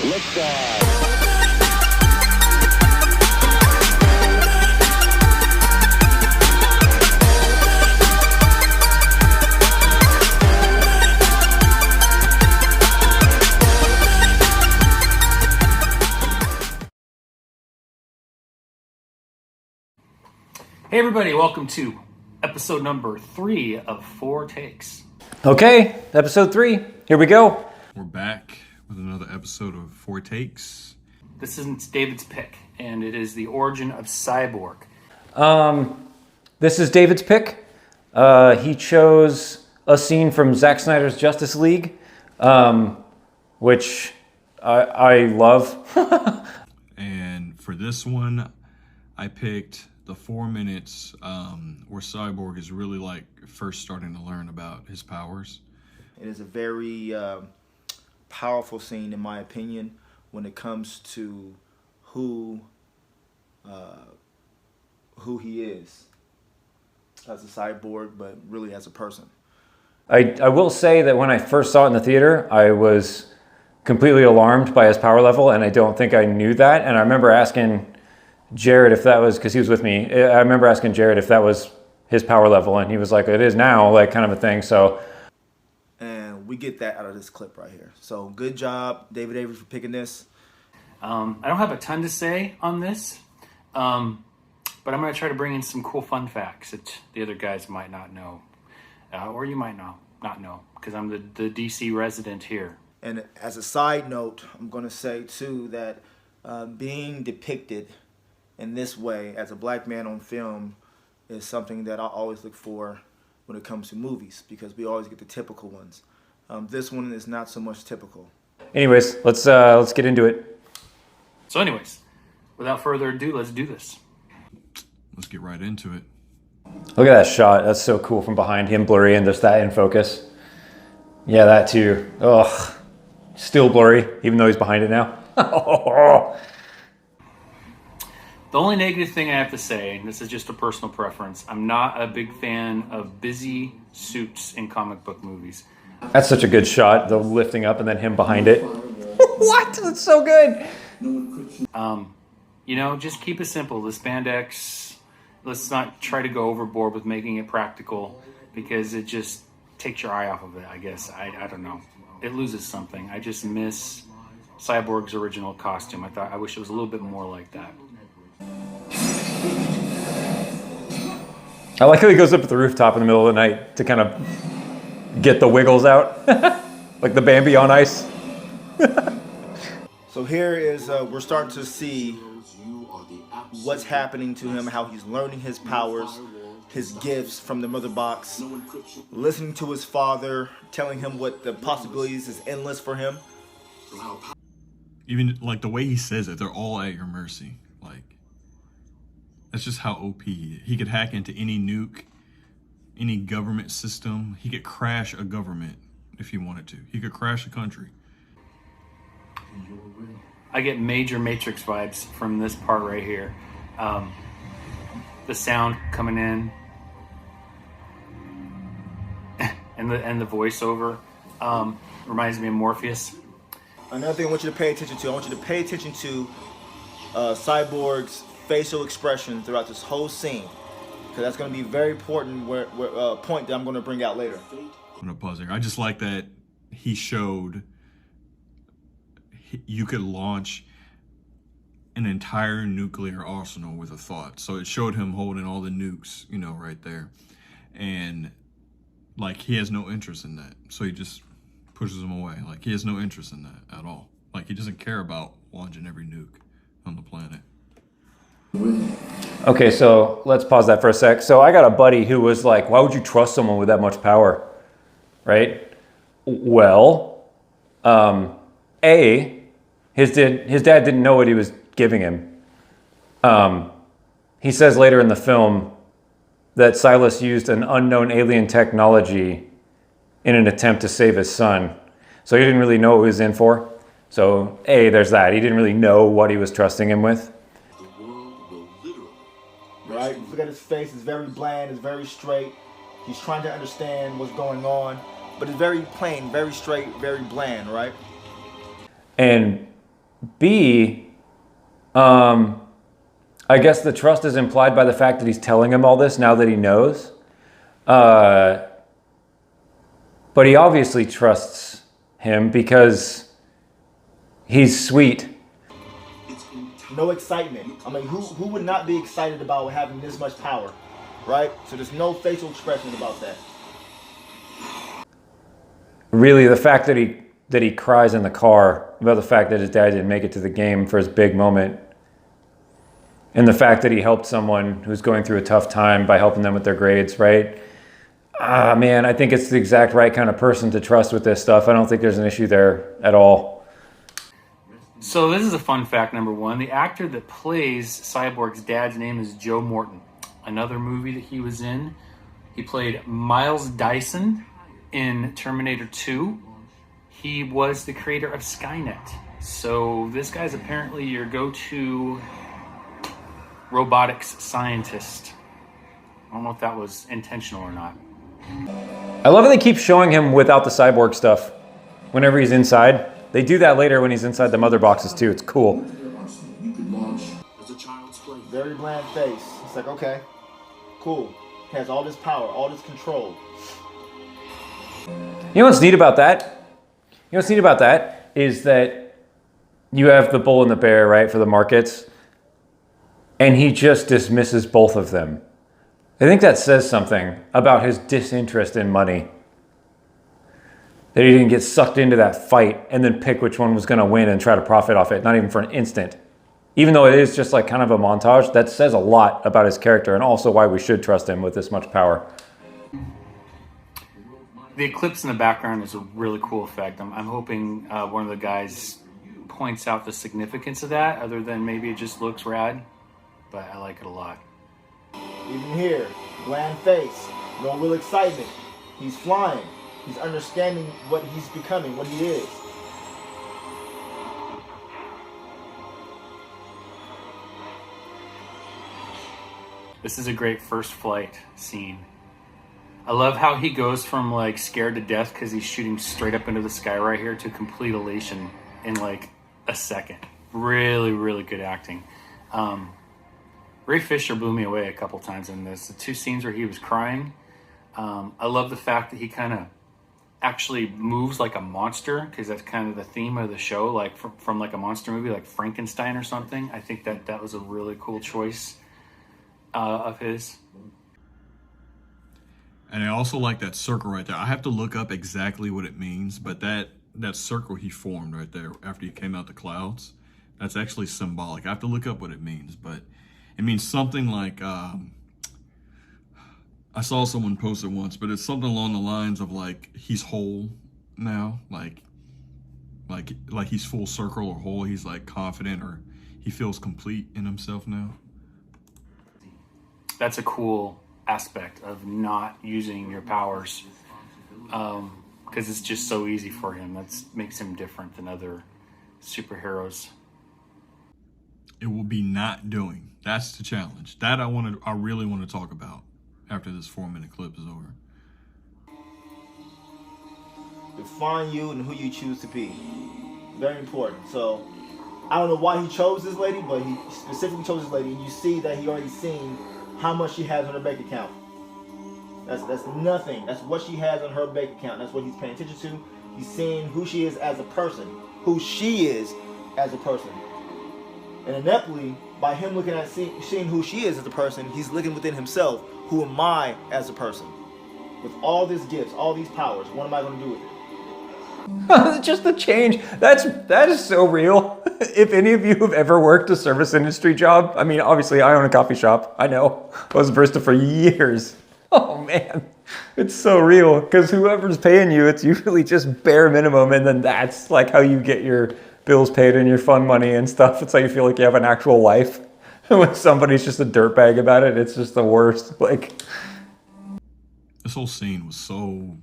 Liftoff. Hey everybody, welcome to episode number 3 of 4 Takes. Okay, episode 3. Here we go. We're back with another episode of 4 Takes. This is David's pick, and it is the origin of Cyborg. This is David's pick. He chose a scene from Zack Snyder's Justice League, which I love. And for this one, I picked the 4 minutes where Cyborg is really like first starting to learn about his powers. It is a very powerful scene, in my opinion, when it comes to who he is as a cyborg, but really as a person. I will say that when I first saw it in the theater, I was completely alarmed by his power level, and I don't think I knew that. And I remember asking Jared if that was, because he was with me, I remember asking Jared if that was his power level, and he was like, it is now, like kind of a thing. So, and we get that out of this clip right here. So good job, David Avery, for picking this. I don't have a ton to say on this, but I'm going to try to bring in some cool fun facts that the other guys might not know, or you might not know, because I'm the DC resident here. And as a side note, I'm going to say too that being depicted in this way as a black man on film is something that I always look for when it comes to movies, because we always get the typical ones. This one is not so much typical. anyways, let's get into it. So anyways, without further ado, let's do this. Let's get right into it. Look at that shot. That's so cool from behind, him blurry and just that in focus. Yeah, that too. Ugh, still blurry, even though he's behind it now. The only negative thing I have to say, and this is just a personal preference, I'm not a big fan of busy suits in comic book movies. That's such a good shot, the lifting up and then him behind it. What? That's so good. Just keep it simple. The spandex, let's not try to go overboard with making it practical, because it just takes your eye off of it, I guess. I don't know. It loses something. I just miss Cyborg's original costume. I wish it was a little bit more like that. I like how he goes up to the rooftop in the middle of the night to kind of get the wiggles out. Like the Bambi on ice. So here is, we're starting to see what's happening to him, how he's learning his powers, his gifts from the mother box, listening to his father, telling him what the possibilities is endless for him. Even like the way he says it, they're all at your mercy. Like, that's just how OP he is. He could hack into any nuke, any government system. He could crash a government if he wanted to. He could crash a country. I get major Matrix vibes from this part right here. The sound coming in and the voiceover reminds me of Morpheus. Another thing I want you to pay attention to, Cyborg's facial expression throughout this whole scene, because that's going to be very important. Point that I'm going to bring out later. I'm gonna pause here. I just like that he showed you could launch an entire nuclear arsenal with a thought. So it showed him holding all the nukes, right there. And like, he has no interest in that. So he just pushes them away. Like, he has no interest in that at all. Like, he doesn't care about launching every nuke on the planet. Okay, so let's pause that for a sec. So I got a buddy who was like, why would you trust someone with that much power? Right? Well, his dad didn't know what he was giving him. He says later in the film that Silas used an unknown alien technology in an attempt to save his son. So he didn't really know what he was in for. So there's that. He didn't really know what he was trusting him with. Right? Look at his face. It's very bland. It's very straight. He's trying to understand what's going on, but it's very plain, very straight, very bland, right? And B, I guess the trust is implied by the fact that he's telling him all this now that he knows. But he obviously trusts him because he's sweet. No excitement. I mean, who would not be excited about having this much power, right? So there's no facial expression about that. Really, the fact that he cries in the car about the fact that his dad didn't make it to the game for his big moment, and the fact that he helped someone who's going through a tough time by helping them with their grades, right? Ah, man, I think it's the exact right kind of person to trust with this stuff. I don't think there's an issue there at all. So this is a fun fact number one. The actor that plays Cyborg's dad's name is Joe Morton. Another movie that he was in, he played Miles Dyson in Terminator 2. He was the creator of Skynet. So this guy's apparently your go-to robotics scientist. I don't know if that was intentional or not. I love how they keep showing him without the cyborg stuff whenever he's inside. They do that later when he's inside the mother boxes too. It's cool. Very bland face. It's like, okay, cool. He has all this power, all this control. You know what's neat about that? You know what's neat about that is that you have the bull and the bear, right, for the markets, and he just dismisses both of them. I think that says something about his disinterest in money. That he didn't get sucked into that fight and then pick which one was going to win and try to profit off it, not even for an instant. Even though it is just like kind of a montage, that says a lot about his character and also why we should trust him with this much power. The eclipse in the background is a really cool effect. I'm hoping one of the guys points out the significance of that, other than maybe it just looks rad, but I like it a lot. Even here, bland face, no real excitement. He's flying. He's understanding what he's becoming, what he is. This is a great first flight scene. I love how he goes from like scared to death because he's shooting straight up into the sky right here to complete elation in like a second. Really, really good acting. Ray Fisher blew me away a couple times in this. The two scenes where he was crying. I love the fact that he kind of actually moves like a monster, because that's kind of the theme of the show, like from like a monster movie like Frankenstein or something. I think that was a really cool choice of his. And I also like that circle right there. I have to look up exactly what it means, but that circle he formed right there after he came out the clouds, that's actually symbolic. I have to look up what it means, but it means something like, I saw someone post it once, but it's something along the lines of like, he's whole now, like he's full circle or whole. He's like confident, or he feels complete in himself now. That's a cool aspect of not using your powers, because it's just so easy for him. That makes him different than other superheroes. It will be not doing. That's the challenge. That I really want to talk about after this 4-minute clip is over. Define you and who you choose to be. Very important. So, I don't know why he chose this lady, but he specifically chose this lady, and you see that he already seen how much she has on her bank account. That's nothing. That's what she has on her bank account. That's what he's paying attention to. He's seeing who she is as a person. Who she is as a person. And ineptly, by him looking at seeing who she is as a person, he's looking within himself. Who am I as a person? With all these gifts, all these powers, what am I going to do with it? Just the change. That is so real. If any of you have ever worked a service industry job, I mean, obviously I own a coffee shop. I know. I was a barista for years. Oh man, it's so real, because whoever's paying you, it's usually just bare minimum, and then that's like how you get your bills paid and your fun money and stuff. It's like you feel like you have an actual life. When somebody's just a dirtbag about it, it's just the worst. Like, this whole scene was so,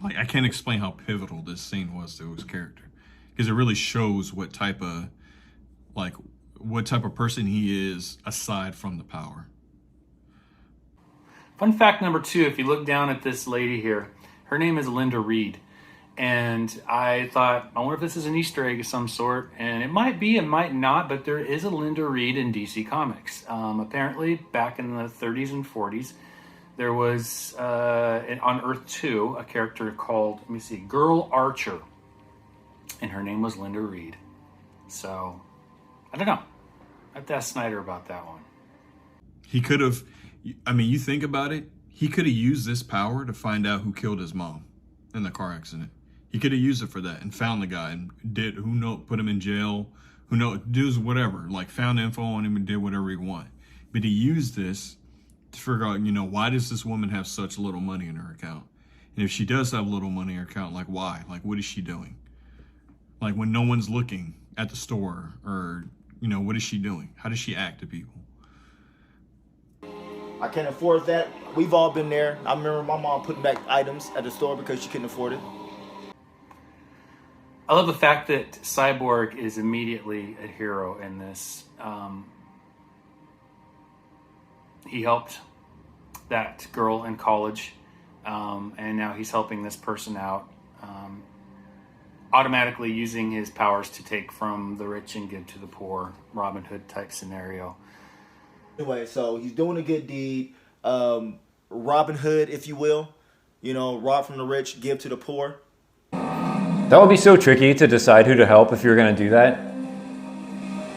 like, I can't explain how pivotal this scene was to his character, because it really shows what type of person he is aside from the power. Fun fact number 2, if you look down at this lady here, her name is Linda Reed. And I thought, I wonder if this is an Easter egg of some sort. And it might be, it might not, but there is a Linda Reed in DC Comics. Apparently, back in the 30s and 40s, there was, on Earth 2, a character called, let me see, Girl Archer. And her name was Linda Reed. So, I don't know. I have to ask Snyder about that one. He could have, I mean, you think about it, he could have used this power to find out who killed his mom in the car accident. He could have used it for that and found the guy and put him in jail, does whatever, like found info on him and did whatever he wanted. But he used this to figure out, why does this woman have such little money in her account? And if she does have little money in her account, like why? Like what is she doing? Like when no one's looking at the store, or, what is she doing? How does she act to people? I can't afford that. We've all been there. I remember my mom putting back items at the store because she couldn't afford it. I love the fact that Cyborg is immediately a hero in this. He helped that girl in college, and now he's helping this person out, automatically using his powers to take from the rich and give to the poor, Robin Hood type scenario. Anyway, so he's doing a good deed. Robin Hood, if you will. Rob from the rich, give to the poor. That would be so tricky to decide who to help if you're going to do that.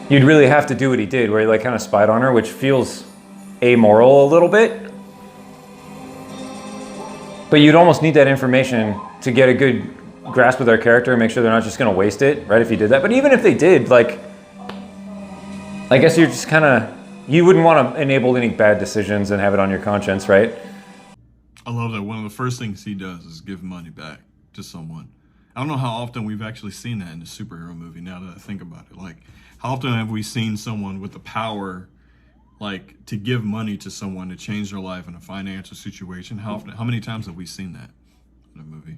You'd really have to do what he did, where he like kind of spied on her, which feels amoral a little bit. But you'd almost need that information to get a good grasp of their character and make sure they're not just going to waste it, right, if you did that. But even if they did, like, I guess you're just kind of, you wouldn't want to enable any bad decisions and have it on your conscience, right? I love that one of the first things he does is give money back to someone. I don't know how often we've actually seen that in a superhero movie, now that I think about it. Like, how often have we seen someone with the power, like, to give money to someone to change their life in a financial situation? How many times have we seen that in a movie,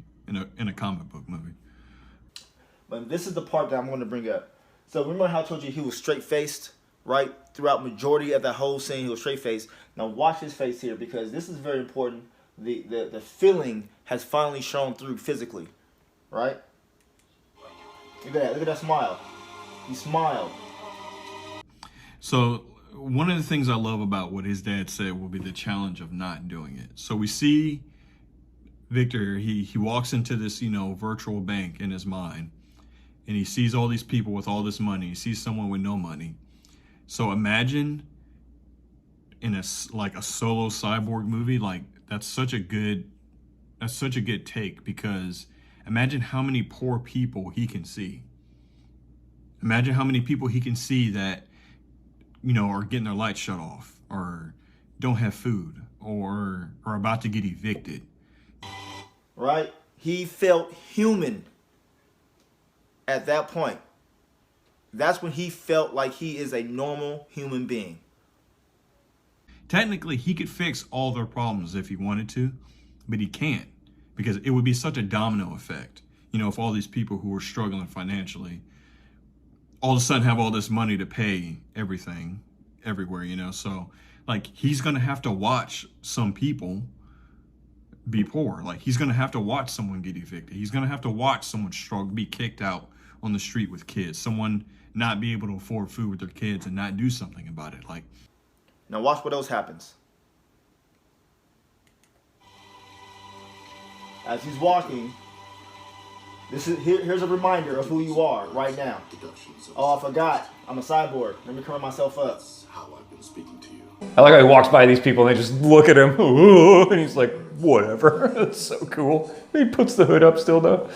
in a comic book movie? But this is the part that I'm going to bring up. So remember how I told you he was straight-faced, right? Throughout majority of that whole scene, he was straight-faced. Now watch his face here, because this is very important. The feeling has finally shown through physically, right? Look at that. Look at that smile. He smiled. So one of the things I love about what his dad said will be the challenge of not doing it. So we see Victor, he walks into this, virtual bank in his mind, and he sees all these people with all this money. He sees someone with no money. So imagine in a solo Cyborg movie, like that's such a good take, because imagine how many poor people he can see. Imagine how many people he can see that, are getting their lights shut off, or don't have food, or are about to get evicted. Right? He felt human at that point. That's when he felt like he is a normal human being. Technically, he could fix all their problems if he wanted to, but he can't, because it would be such a domino effect. If all these people who are struggling financially all of a sudden have all this money to pay everything everywhere, so like he's going to have to watch some people be poor. Like he's going to have to watch someone get evicted. He's going to have to watch someone struggle, be kicked out on the street with kids, someone not be able to afford food with their kids and not do something about it. Like, now watch what else happens. As he's walking, here's a reminder of who you are right now. Oh, I forgot. I'm a cyborg. Let me cover myself up. How I've been speaking to you. I like how he walks by these people and they just look at him, and he's like, whatever. That's so cool. He puts the hood up still, though.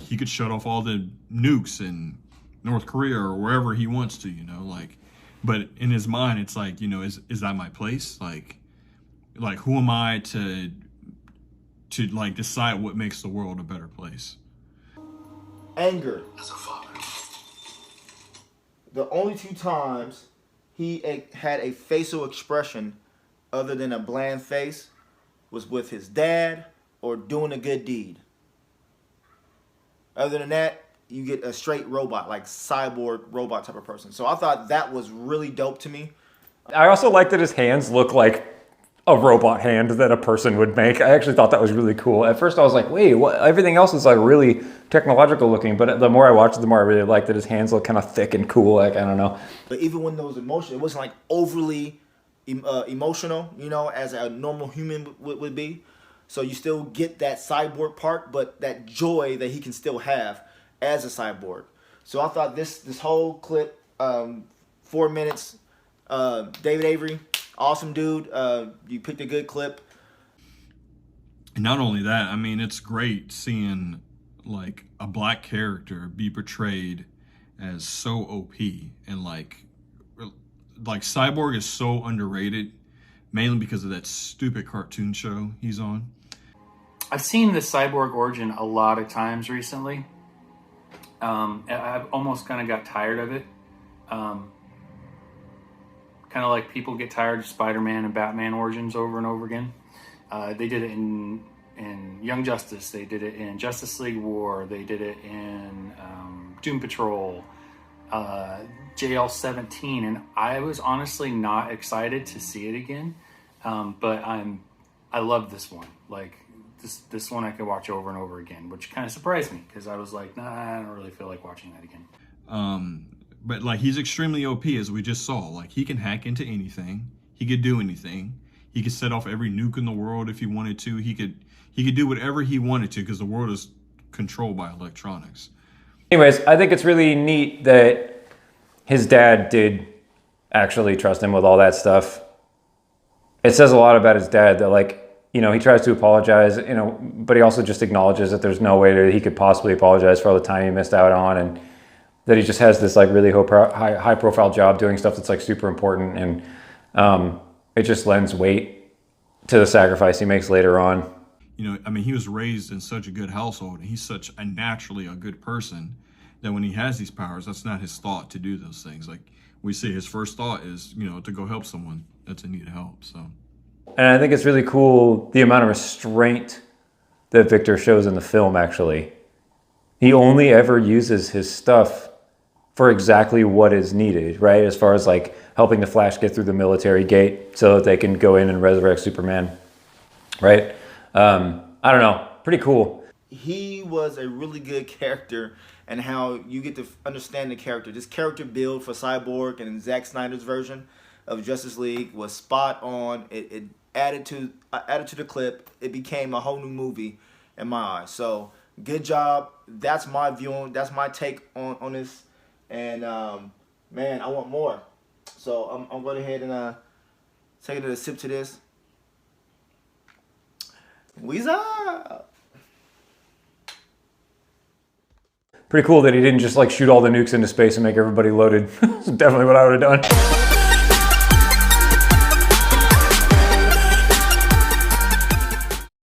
he could shut off all the nukes in North Korea or wherever he wants to, like, but in his mind, it's like, is that my place? Like who am I to like decide what makes the world a better place? Anger. As a father. The only two times he had a facial expression other than a bland face was with his dad or doing a good deed. Other than that, you get a straight robot, like cyborg robot type of person. So I thought that was really dope to me. I also like that his hands look like a robot hand that a person would make. I actually thought that was really cool. At first I was like, wait, what? Everything else is like really technological looking, but the more I watched it, the more I really liked that his hands look kind of thick and cool. Like, I don't know. But even when those emotions, it wasn't like overly emotional, you know, as a normal human would be. So you still get that cyborg part, but that joy that he can still have as a cyborg. So I thought this whole clip, 4 minutes, David Avery, awesome dude. You picked a good clip. And not only that, I mean, it's great seeing like a black character be portrayed as so OP, and like Cyborg is so underrated, mainly because of that stupid cartoon show he's on. I've seen the Cyborg origin a lot of times recently. I've almost kind of got tired of it. Kind of like people get tired of Spider-Man and Batman origins over and over again. They did it in Young Justice. They did it in Justice League War. They did it in Doom Patrol, JL-17, and I was honestly not excited to see it again. But I love this one. Like this one I could watch over and over again, which kind of surprised me because I was like, nah, I don't really feel like watching that again. But like, he's extremely OP, as we just saw. Like, he can hack into anything. He could do anything. He could set off every nuke in the world if he wanted to. He could do whatever he wanted to, because the world is controlled by electronics. Anyways, I think it's really neat that his dad did actually trust him with all that stuff. It says a lot about his dad that, like, you know, he tries to apologize, you know, but he also just acknowledges that there's no way that he could possibly apologize for all the time he missed out on, and that he just has this like really high profile job doing stuff that's like super important, and it just lends weight to the sacrifice he makes later on. You know, I mean, he was raised in such a good household, and he's such a naturally a good person that when he has these powers, that's not his thought to do those things. Like we see, his first thought is, you know, to go help someone that's in need of help. So. And I think it's really cool the amount of restraint that Victor shows in the film, actually. He only ever uses his stuff for exactly what is needed, right? As far as like helping the Flash get through the military gate so that they can go in and resurrect Superman, right? I don't know, pretty cool. He was a really good character, and how you get to understand the character. This character build for Cyborg and Zack Snyder's version of Justice League was spot on. It added to the clip. It became a whole new movie in my eyes. So good job. That's my view. That's my take on this. And man, I want more. So I'm going ahead and take a sip to this. Weezer. Pretty cool that he didn't just like shoot all the nukes into space and make everybody loaded. That's definitely what I would have done.